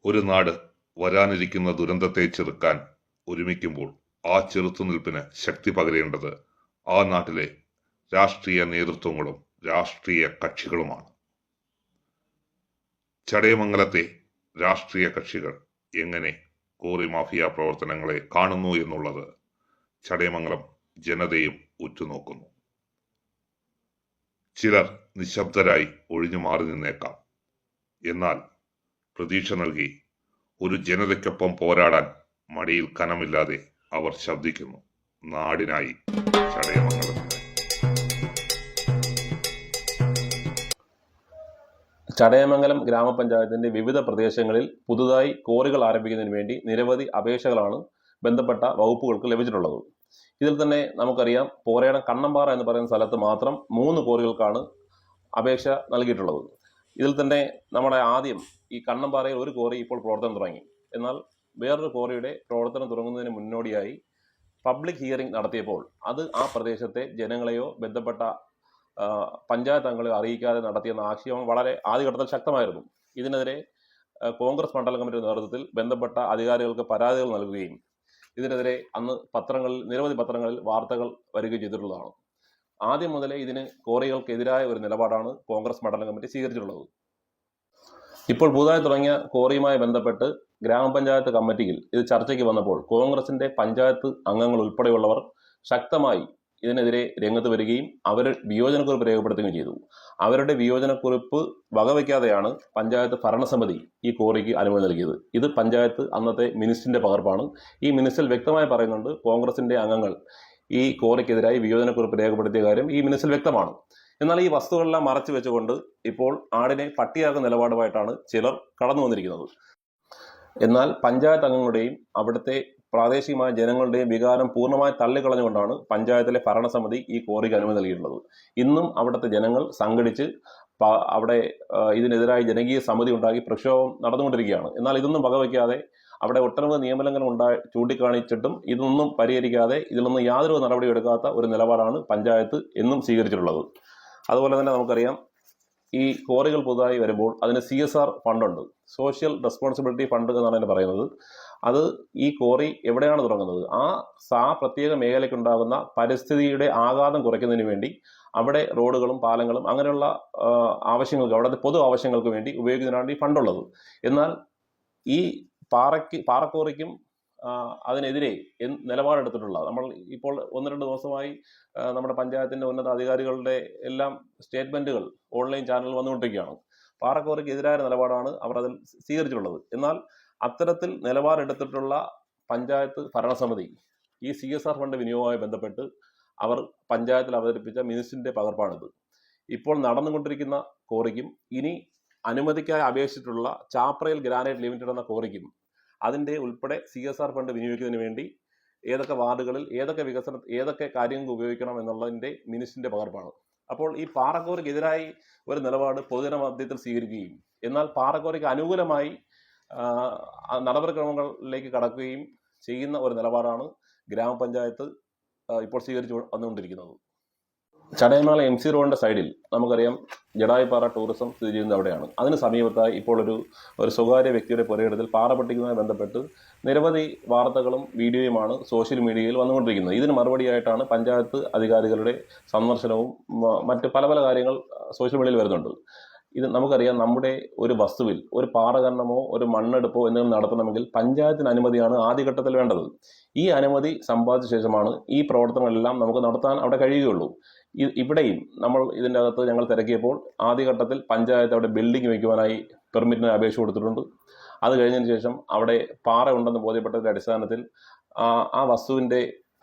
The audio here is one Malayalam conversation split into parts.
ഒരു നാട് വരാനിരിക്കുന്ന ദുരന്തത്തെ ചെറുക്കാൻ ഒരുമിക്കുമ്പോൾ ആ ചെറുത്തുനിൽപ്പിന് ശക്തി പകരേണ്ടത് ആ നാട്ടിലെ രാഷ്ട്രീയ നേതൃത്വങ്ങളും രാഷ്ട്രീയ കക്ഷികളുമാണ്. ചടയമംഗലത്തെ രാഷ്ട്രീയ കക്ഷികൾ എങ്ങനെ കോറി മാഫിയ പ്രവർത്തനങ്ങളെ കാണുന്നു എന്നുള്ളത് ചടയമംഗലം ജനതയും ഉറ്റുനോക്കുന്നു. ചിലർ നിശബ്ദരായി ഒഴിഞ്ഞു മാറി നിന്നേക്കാം. എന്നാൽ പ്രതീക്ഷ നൽകി ഒരു ജനതയ്ക്കൊപ്പം പോരാടാൻ മടിയിൽ കനമില്ലാതെ അവർ ശബ്ദിക്കുന്നു. നാടിനായി, ചടയമംഗലത്തിനായി. ചടയമംഗലം ഗ്രാമപഞ്ചായത്തിന്റെ വിവിധ പ്രദേശങ്ങളിൽ പുതുതായി കോറികൾ ആരംഭിക്കുന്നതിന് വേണ്ടി നിരവധി അപേക്ഷകളാണ് ബന്ധപ്പെട്ട വകുപ്പുകൾക്ക് ലഭിച്ചിട്ടുള്ളത്. ഇതിൽ തന്നെ നമുക്കറിയാം, പോരേടം കണ്ണമ്പാറ എന്ന് പറയുന്ന സ്ഥലത്ത് മാത്രം 3 കോറികൾക്കാണ് അപേക്ഷ നൽകിയിട്ടുള്ളത്. ഇതിൽ തന്നെ നമ്മുടെ ആദ്യം ഈ കണ്ണമ്പാറയിൽ ഒരു കോറി ഇപ്പോൾ പ്രവർത്തനം തുടങ്ങി. എന്നാൽ വേറൊരു കോറിയുടെ പ്രവർത്തനം തുടങ്ങുന്നതിന് മുന്നോടിയായി പബ്ലിക് ഹിയറിംഗ് നടത്തിയപ്പോൾ അത് ആ പ്രദേശത്തെ ജനങ്ങളെയോ ബന്ധപ്പെട്ട പഞ്ചായത്ത് അംഗങ്ങളെയോ അറിയിക്കാതെ നടത്തിയെന്ന ആക്ഷേപം വളരെ ആദ്യഘട്ടത്തിൽ ശക്തമായിരുന്നു. ഇതിനെതിരെ കോൺഗ്രസ് മണ്ഡലം കമ്മിറ്റിയുടെ നേതൃത്വത്തിൽ ബന്ധപ്പെട്ട അധികാരികൾക്ക് പരാതികൾ നൽകുകയും ഇതിനെതിരെ അന്ന് നിരവധി പത്രങ്ങളിൽ വാർത്തകൾ വരികയും ചെയ്തിട്ടുള്ളതാണ്. ആദ്യം മുതലേ ഇതിന് കോറികൾക്കെതിരായ ഒരു നിലപാടാണ് കോൺഗ്രസ് മണ്ഡലം കമ്മിറ്റി സ്വീകരിച്ചിട്ടുള്ളത്. ഇപ്പോൾ പുതുതായി തുടങ്ങിയ കോറിയുമായി ബന്ധപ്പെട്ട് ഗ്രാമപഞ്ചായത്ത് കമ്മിറ്റിയിൽ ഇത് ചർച്ചയ്ക്ക് വന്നപ്പോൾ കോൺഗ്രസിന്റെ പഞ്ചായത്ത് അംഗങ്ങൾ ഉൾപ്പെടെയുള്ളവർ ശക്തമായി ഇതിനെതിരെ രംഗത്ത് വരികയും അവർ വിയോജനക്കുറിപ്പ് രേഖപ്പെടുത്തുകയും ചെയ്തു. അവരുടെ വിയോജനക്കുറിപ്പ് വകവയ്ക്കാതെയാണ് പഞ്ചായത്ത് ഭരണസമിതി ഈ കോറിക്ക് അനുമതി നൽകിയത്. ഇത് പഞ്ചായത്ത് അന്നത്തെ മിനിസ്റ്റിന്റെ പകർപ്പാണ്. ഈ മിനിസ്റ്റിൽ വ്യക്തമായി പറയുന്നുണ്ട്, കോൺഗ്രസിന്റെ അംഗങ്ങൾ ഈ കോറിക്കെതിരായി വിയോജനക്കുറിപ്പ് രേഖപ്പെടുത്തിയ കാര്യം ഈ മിനിസ്റ്റിൽ വ്യക്തമാണ്. എന്നാൽ ഈ വസ്തുക്കളെല്ലാം മറച്ചു വെച്ചുകൊണ്ട് ഇപ്പോൾ ആടിനെ പട്ടിയാക്കുന്ന നിലപാടുമായിട്ടാണ് ചിലർ കടന്നു വന്നിരിക്കുന്നത്. എന്നാൽ പഞ്ചായത്ത് അംഗങ്ങളുടെയും അവിടുത്തെ പ്രാദേശികമായ ജനങ്ങളുടെയും വികാരം പൂർണ്ണമായി തള്ളിക്കളഞ്ഞുകൊണ്ടാണ് പഞ്ചായത്തിലെ ഭരണസമിതി ഈ കോറിക്ക് അനുമതി നൽകിയിട്ടുള്ളത്. ഇന്നും അവിടുത്തെ ജനങ്ങൾ സംഘടിച്ച് അവിടെ ഇതിനെതിരായി ജനകീയ സമിതി ഉണ്ടാക്കി പ്രക്ഷോഭം നടന്നുകൊണ്ടിരിക്കുകയാണ്. എന്നാൽ ഇതൊന്നും വകവയ്ക്കാതെ അവിടെ ഒട്ടനവധി നിയമലംഘനം ചൂണ്ടിക്കാണിച്ചിട്ടും ഇതൊന്നും പരിഹരിക്കാതെ ഇതിലൊന്നും യാതൊരു നടപടി എടുക്കാത്ത ഒരു നിലപാടാണ് പഞ്ചായത്ത് എന്നും സ്വീകരിച്ചിട്ടുള്ളത്. അതുപോലെ തന്നെ നമുക്കറിയാം, ഈ കോറികൾ പുതുതായി വരുമ്പോൾ അതിന് CSR ഫണ്ടുണ്ട്, സോഷ്യൽ റെസ്പോൺസിബിലിറ്റി ഫണ്ട് എന്നാണ് അതിന് പറയുന്നത്. അത് ഈ കോറി എവിടെയാണ് തുടങ്ങുന്നത്, ആ പ്രത്യേക മേഖലയ്ക്കുണ്ടാകുന്ന പരിസ്ഥിതിയുടെ ആഘാതം കുറയ്ക്കുന്നതിന് വേണ്ടി അവിടെ റോഡുകളും പാലങ്ങളും അങ്ങനെയുള്ള ആവശ്യങ്ങൾക്ക്, അവിടുത്തെ പൊതു ആവശ്യങ്ങൾക്ക് വേണ്ടി ഉപയോഗിക്കുന്നതിനാണ് ഈ ഫണ്ടുള്ളത്. എന്നാൽ ഈ പാറക്കോറിക്കും അതിനെതിരെ നിലപാടെടുത്തിട്ടുള്ള നമ്മൾ ഇപ്പോൾ 1-2 ദിവസമായി നമ്മുടെ പഞ്ചായത്തിന്റെ ഉന്നത അധികാരികളുടെ എല്ലാം സ്റ്റേറ്റ്മെന്റുകൾ ഓൺലൈൻ ചാനലിൽ വന്നുകൊണ്ടിരിക്കുകയാണ്. പാറക്കോറിക്ക് എതിരായ നിലപാടാണ് അവർ അതിൽ സ്വീകരിച്ചിട്ടുള്ളത്. എന്നാൽ അത്തരത്തിൽ നിലപാടെടുത്തിട്ടുള്ള പഞ്ചായത്ത് ഭരണസമിതി ഈ CSR ഫണ്ട് വിനിയോഗവുമായി ബന്ധപ്പെട്ട് അവർ പഞ്ചായത്തിൽ അവതരിപ്പിച്ച മിനിസ്റ്റിന്റെ പകർപ്പാണിത്. ഇപ്പോൾ നടന്നുകൊണ്ടിരിക്കുന്ന കോറിക്കും ഇനി അനുമതിക്കായി അപേക്ഷിച്ചിട്ടുള്ള ചാപ്രയിൽ ഗ്രാനൈറ്റ് ലിമിറ്റഡ് എന്ന കോറിക്കും അതിൻ്റെ ഉൾപ്പെടെ CSR ഫണ്ട് വിനിയോഗിക്കുന്നതിന് വേണ്ടി ഏതൊക്കെ വാർഡുകളിൽ ഏതൊക്കെ കാര്യങ്ങൾക്ക് ഉപയോഗിക്കണം എന്നുള്ളതിൻ്റെ മിനിസ്റ്റിന്റെ പകർപ്പാണ്. അപ്പോൾ ഈ പാറക്കോറിക്കെതിരായി ഒരു നിലപാട് പൊതുജന മധ്യത്തിൽ സ്വീകരിക്കുകയും എന്നാൽ പാറക്കോറിക്ക് അനുകൂലമായി നടപടിക്രമങ്ങളിലേക്ക് കടക്കുകയും ചെയ്യുന്ന ഒരു നിലപാടാണ് ഗ്രാമപഞ്ചായത്ത് ഇപ്പോൾ സ്വീകരിച്ചു വന്നുകൊണ്ടിരിക്കുന്നത്. ചടയമംഗലം MC റോഡിന്റെ സൈഡിൽ നമുക്കറിയാം ജഡായിപ്പാറ ടൂറിസം സ്ഥിതി ചെയ്യുന്നത് അവിടെയാണ്. അതിന് സമീപത്തായി ഇപ്പോൾ ഒരു സ്വകാര്യ വ്യക്തിയുടെ പുരയിടത്തിൽ പാറ പൊട്ടിക്കുന്നതുമായി ബന്ധപ്പെട്ട് നിരവധി വാർത്തകളും വീഡിയോയുമാണ് സോഷ്യൽ മീഡിയയിൽ വന്നുകൊണ്ടിരിക്കുന്നത്. ഇതിന് മറുപടിയായിട്ടാണ് പഞ്ചായത്ത് അധികാരികളുടെ സന്ദർശനവും മറ്റ് പല പല കാര്യങ്ങൾ സോഷ്യൽ മീഡിയയിൽ വരുന്നുണ്ട്. ഇത് നമുക്കറിയാം, നമ്മുടെ ഒരു വസ്തുവിൽ ഒരു പാറഖനനമോ ഒരു മണ്ണെടുപ്പോ എന്തെങ്കിലും നടത്തണമെങ്കിൽ പഞ്ചായത്തിന് അനുമതിയാണ് ആദ്യഘട്ടത്തിൽ വേണ്ടത്. ഈ അനുമതി സമ്പാദിച്ച ശേഷമാണ് ഈ പ്രവർത്തനങ്ങളെല്ലാം നമുക്ക് നടത്താൻ അവിടെ കഴിയുകയുള്ളൂ. ഇവിടെയും നമ്മൾ ഇതിൻ്റെ അകത്ത് ഞങ്ങൾ തിരക്കിയപ്പോൾ ആദ്യഘട്ടത്തിൽ പഞ്ചായത്ത് അവിടെ ബിൽഡിംഗ് വയ്ക്കുവാനായി പെർമിറ്റിന് അപേക്ഷ കൊടുത്തിട്ടുണ്ട്. അത് കഴിഞ്ഞതിന് ശേഷം അവിടെ പാറ ഉണ്ടെന്ന് ബോധ്യപ്പെട്ടതിൻ്റെ അടിസ്ഥാനത്തിൽ ആ വസ്തുവിൻ്റെ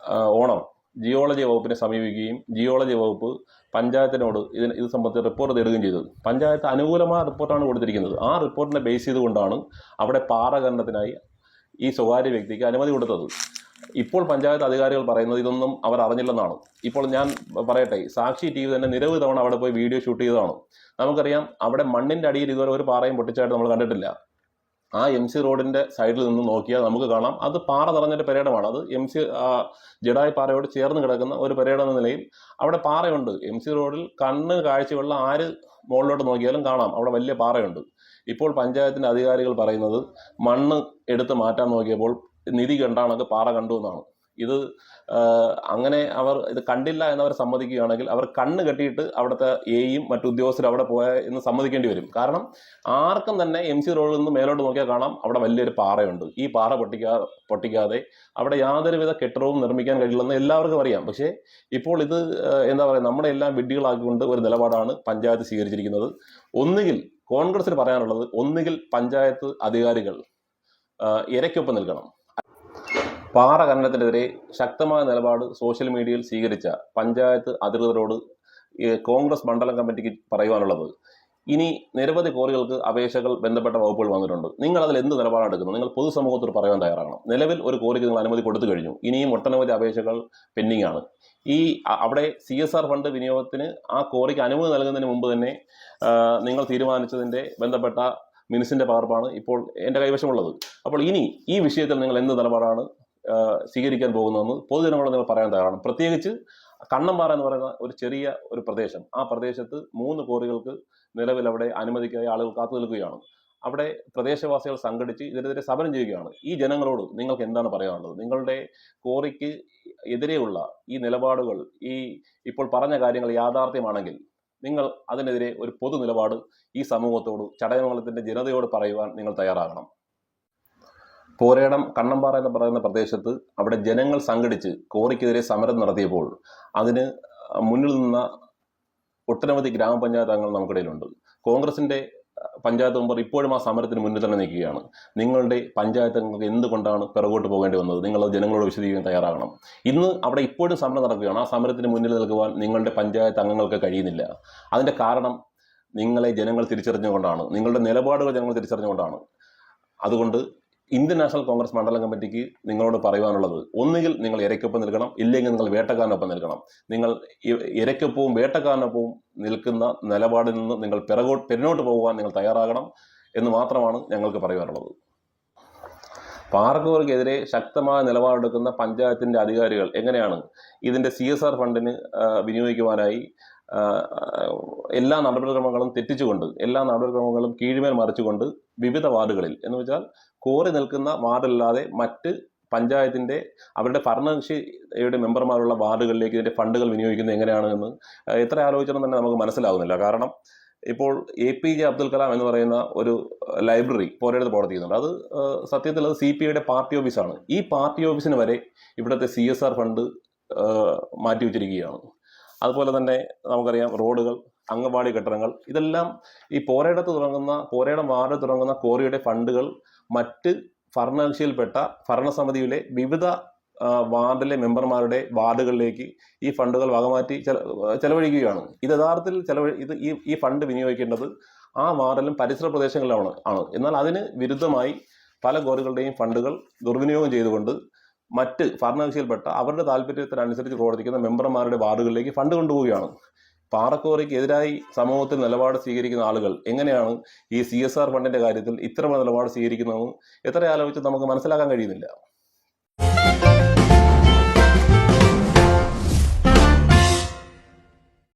ഓണർ ജിയോളജി വകുപ്പിനെ സമീപിക്കുകയും ജിയോളജി വകുപ്പ് പഞ്ചായത്തിനോട് ഇത് സംബന്ധിച്ച് റിപ്പോർട്ട് തേടുകയും ചെയ്തത്. പഞ്ചായത്ത് അനുകൂലമായ റിപ്പോർട്ടാണ് കൊടുത്തിരിക്കുന്നത്. ആ റിപ്പോർട്ടിനെ ബേസ് ചെയ്തുകൊണ്ടാണ് അവിടെ പാറ ഖനനത്തിനായി ഈ സ്വകാര്യ വ്യക്തിക്ക് അനുമതി കൊടുത്തത്. ഇപ്പോൾ പഞ്ചായത്ത് അധികാരികൾ പറയുന്നത് ഇതൊന്നും അവർ അറിഞ്ഞില്ലെന്നാണ്. ഇപ്പോൾ ഞാൻ പറയട്ടെ, സാക്ഷി TV തന്നെ നിരവധി തവണ അവിടെ പോയി വീഡിയോ ഷൂട്ട് ചെയ്തതാണ്. നമുക്കറിയാം, അവിടെ മണ്ണിന്റെ അടിയിൽ ഇതുവരെ ഒരു പാറയും പൊട്ടിച്ചായിട്ട് നമ്മൾ കണ്ടിട്ടില്ല. ആ MC റോഡിന്റെ സൈഡിൽ നിന്ന് നോക്കിയാൽ നമുക്ക് കാണാം അത് പാറ നിറഞ്ഞൊരു പെരേടമാണ്. അത് ജഡായി പാറയോട് ചേർന്ന് കിടക്കുന്ന ഒരു പെരേടം എന്ന നിലയിൽ അവിടെ പാറയുണ്ട്. MC റോഡിൽ കണ്ണ് കാഴ്ചയുള്ള ആര് മുകളിലോട്ട് നോക്കിയാലും കാണാം അവിടെ വലിയ പാറയുണ്ട്. ഇപ്പോൾ പഞ്ചായത്തിന്റെ അധികാരികൾ പറയുന്നത് മണ്ണ് എടുത്ത് മാറ്റാൻ നോക്കിയപ്പോൾ നിധി കണ്ടാണൊക്കെ പാറ കണ്ടു എന്നാണ്. ഇത് അങ്ങനെ അവർ ഇത് കണ്ടില്ല എന്നവർ സമ്മതിക്കുകയാണെങ്കിൽ അവർ കണ്ണ് കെട്ടിയിട്ട് അവിടുത്തെ എയും മറ്റു ഉദ്യോഗസ്ഥരും അവിടെ പോയ എന്ന് സമ്മതിക്കേണ്ടി വരും. കാരണം ആർക്കും തന്നെ MC റോഡിൽ നിന്ന് മേലോട്ട് നോക്കിയാൽ കാണാം അവിടെ വലിയൊരു പാറയുണ്ട്. ഈ പാറ പൊട്ടിക്കാതെ അവിടെ യാതൊരുവിധ കെട്ടിടവും നിർമ്മിക്കാൻ കഴിയില്ലെന്ന് എല്ലാവർക്കും അറിയാം. പക്ഷേ ഇപ്പോൾ ഇത് എന്താ പറയുക, നമ്മുടെ എല്ലാം വിഡ്ഢികളാക്കിക്കൊണ്ട് ഒരു നിലപാടാണ് പഞ്ചായത്ത് സ്വീകരിച്ചിരിക്കുന്നത്. ഒന്നുകിൽ കോൺഗ്രസിന് പറയാനുള്ളത്, ഒന്നുകിൽ പഞ്ചായത്ത് അധികാരികൾ ഇരയ്ക്കൊപ്പം നിൽക്കണം. പാറ ഖനനത്തിനെതിരെ ശക്തമായ നിലപാട് സോഷ്യൽ മീഡിയയിൽ സ്വീകരിച്ച പഞ്ചായത്ത് അധികൃതരോട് കോൺഗ്രസ് മണ്ഡലം കമ്മിറ്റിക്ക് പറയുവാനുള്ളത്, ഇനി നിരവധി കോറികൾക്ക് അപേക്ഷകൾ ബന്ധപ്പെട്ട വകുപ്പുകൾ വന്നിട്ടുണ്ട്. നിങ്ങൾ അതിൽ എന്ത് നിലപാടാണ് എടുക്കുന്നത്? നിങ്ങൾ പൊതുസമൂഹത്തോട് പറയാൻ തയ്യാറാകണം. നിലവിൽ ഒരു കോറിക്ക് നിങ്ങൾ അനുമതി കൊടുത്തു കഴിഞ്ഞു, ഇനിയും ഒട്ടനവധി അപേക്ഷകൾ പെൻഡിംഗ് ആണ്. അവിടെ CSR ഫണ്ട് വിനിയോഗത്തിന് ആ കോറിക്ക് അനുമതി നൽകുന്നതിന് മുമ്പ് തന്നെ നിങ്ങൾ തീരുമാനിച്ചതിന്റെ ബന്ധപ്പെട്ട മിനിസിന്റെ പകർപ്പാണ് ഇപ്പോൾ എൻ്റെ കൈവശമുള്ളത്. അപ്പോൾ ഇനി ഈ വിഷയത്തിൽ നിങ്ങൾ എന്ത് നിലപാടാണ് സ്വീകരിക്കാൻ പോകുന്നതെന്ന് പൊതുജനങ്ങളോട് നിങ്ങൾ പറയാൻ തയ്യാറാണ്. പ്രത്യേകിച്ച് കണ്ണമ്പാറ എന്ന് പറയുന്ന ഒരു ചെറിയ ഒരു പ്രദേശം, ആ പ്രദേശത്ത് 3 കോറികൾക്ക് നിലവിൽ അവിടെ അനുമതിക്കായി ആളുകൾ കാത്തു നിൽക്കുകയാണ്. അവിടെ പ്രദേശവാസികൾ സംഘടിച്ച് ഇതിനെതിരെ സമരം ചെയ്യുകയാണ്. ഈ ജനങ്ങളോട് നിങ്ങൾക്ക് എന്താണ് പറയാനുള്ളത്? നിങ്ങളുടെ കോറിക്ക് എതിരെയുള്ള ഈ നിലപാടുകൾ, ഇപ്പോൾ പറഞ്ഞ കാര്യങ്ങൾ യാഥാർത്ഥ്യമാണെങ്കിൽ നിങ്ങൾ അതിനെതിരെ ഒരു പൊതു നിലപാട് ഈ സമൂഹത്തോട്, ചടയമംഗലത്തിന്റെ ജനതയോട് പറയുവാൻ നിങ്ങൾ തയ്യാറാകണം. പോരേടം കണ്ണമ്പാറ എന്ന് പറയുന്ന പ്രദേശത്ത് അവിടെ ജനങ്ങൾ സംഘടിച്ച് കോറിക്കെതിരെ സമരം നടത്തിയപ്പോൾ അതിന് മുന്നിൽ നിന്ന ഒട്ടനവധി ഗ്രാമപഞ്ചായത്ത് അംഗങ്ങൾ നമുക്കിടയിലുണ്ട്. കോൺഗ്രസിന്റെ പഞ്ചായത്ത് മെമ്പർ ഇപ്പോഴും ആ സമരത്തിന് മുന്നിൽ തന്നെ നിൽക്കുകയാണ്. നിങ്ങളുടെ പഞ്ചായത്ത് അംഗങ്ങൾക്ക് എന്തുകൊണ്ടാണ് പിറകോട്ട് പോകേണ്ടി വന്നത്? നിങ്ങൾ ജനങ്ങളോട് വിശദീകരിക്കാൻ തയ്യാറാകണം. ഇന്ന് അവിടെ ഇപ്പോഴും സമരം നടക്കുകയാണ്. ആ സമരത്തിന് മുന്നിൽ നിൽക്കുവാൻ നിങ്ങളുടെ പഞ്ചായത്ത് അംഗങ്ങൾക്ക് കഴിയുന്നില്ല. അതിന്റെ കാരണം നിങ്ങളെ ജനങ്ങൾ തിരിച്ചറിഞ്ഞുകൊണ്ടാണ്, നിങ്ങളുടെ നിലപാടുകൾ ജനങ്ങൾ തിരിച്ചറിഞ്ഞുകൊണ്ടാണ്. അതുകൊണ്ട് ഇന്ത്യൻ നാഷണൽ കോൺഗ്രസ് മണ്ഡലം കമ്മിറ്റിക്ക് നിങ്ങളോട് പറയുവാനുള്ളത്, ഒന്നുകിൽ നിങ്ങൾ ഇരയ്ക്കൊപ്പം നിൽക്കണം, ഇല്ലെങ്കിൽ നിങ്ങൾ വേട്ടക്കാരനൊപ്പം നിൽക്കണം. നിങ്ങൾ ഇരയ്ക്കൊപ്പവും വേട്ടക്കാരനൊപ്പവും നിൽക്കുന്ന നിലപാടിൽ നിന്ന് നിങ്ങൾ പിന്നോട്ട് പോകുവാൻ നിങ്ങൾ തയ്യാറാകണം എന്ന് മാത്രമാണ് ഞങ്ങൾക്ക് പറയാനുള്ളത്. പാറക്കോറിക്കെതിരെ ശക്തമായ നിലപാടെടുക്കുന്ന പഞ്ചായത്തിന്റെ അധികാരികൾ എങ്ങനെയാണ് ഇതിന്റെ CSR ഫണ്ടിന് വിനിയോഗിക്കുവാനായി എല്ലാ നടപടിക്രമങ്ങളും തെറ്റിച്ചുകൊണ്ട്, എല്ലാ നടപടിക്രമങ്ങളും കീഴ്മേൽ മറിച്ചുകൊണ്ട് വിവിധ വാർഡുകളിൽ, എന്ന് വെച്ചാൽ കോറി നിൽക്കുന്ന വാർഡിലല്ലാതെ മറ്റ് പഞ്ചായത്തിന്റെ അവരുടെ ഭരണകക്ഷിയുടെ മെമ്പർമാരുള്ള വാർഡുകളിലേക്ക് ഇതിന്റെ ഫണ്ടുകൾ വിനിയോഗിക്കുന്നത് എങ്ങനെയാണ് എന്ന് എത്ര ആലോചിച്ചാലും തന്നെ നമുക്ക് മനസ്സിലാവുന്നില്ല. കാരണം ഇപ്പോൾ APJ അബ്ദുൽ കലാം എന്ന് പറയുന്ന ഒരു ലൈബ്രറി പോരേടത്ത് പ്രവർത്തിക്കുന്നുണ്ട്. അത് സത്യത്തിൽ അത് CPIയുടെ പാർട്ടി ഓഫീസാണ്. ഈ പാർട്ടി ഓഫീസിന് വരെ ഇവിടുത്തെ CSR ഫണ്ട് മാറ്റിവെച്ചിരിക്കുകയാണ്. അതുപോലെ തന്നെ നമുക്കറിയാം റോഡുകൾ, അംഗൻവാടി കെട്ടിടങ്ങൾ, ഇതെല്ലാം ഈ പോരേടം വാർഡ് തുടങ്ങുന്ന കോറിയുടെ ഫണ്ടുകൾ മറ്റ് ഭരണകക്ഷിയിൽപ്പെട്ട ഭരണസമിതിയിലെ വിവിധ വാർഡിലെ മെമ്പർമാരുടെ വാർഡുകളിലേക്ക് ഈ ഫണ്ടുകൾ വകമാറ്റി ചെലവഴിക്കുകയാണ്. ഇത് യഥാർത്ഥത്തിൽ ഈ ഫണ്ട് വിനിയോഗിക്കേണ്ടത് ആ വാർഡിലും പരിസര പ്രദേശങ്ങളിലാണ്. എന്നാൽ അതിന് വിരുദ്ധമായി പല കോറികളുടെയും ഫണ്ടുകൾ ദുർവിനിയോഗം ചെയ്തുകൊണ്ട് മറ്റ് ഭരണകക്ഷിയിൽപ്പെട്ട അവരുടെ താല്പര്യത്തിനനുസരിച്ച് പ്രവർത്തിക്കുന്ന മെമ്പർമാരുടെ വാർഡുകളിലേക്ക് ഫണ്ട് കൊണ്ടുപോവുകയാണ്. പാറക്കോറിക്ക് എതിരായി സമൂഹത്തിൽ നിലപാട് സ്വീകരിക്കുന്ന ആളുകൾ എങ്ങനെയാണ് ഈ CSR ഫണ്ടിന്റെ കാര്യത്തിൽ ഇത്തരം നിലപാട് സ്വീകരിക്കുന്നതെന്ന് എത്ര ആലോചിച്ച് നമുക്ക് മനസ്സിലാക്കാൻ കഴിയുന്നില്ല.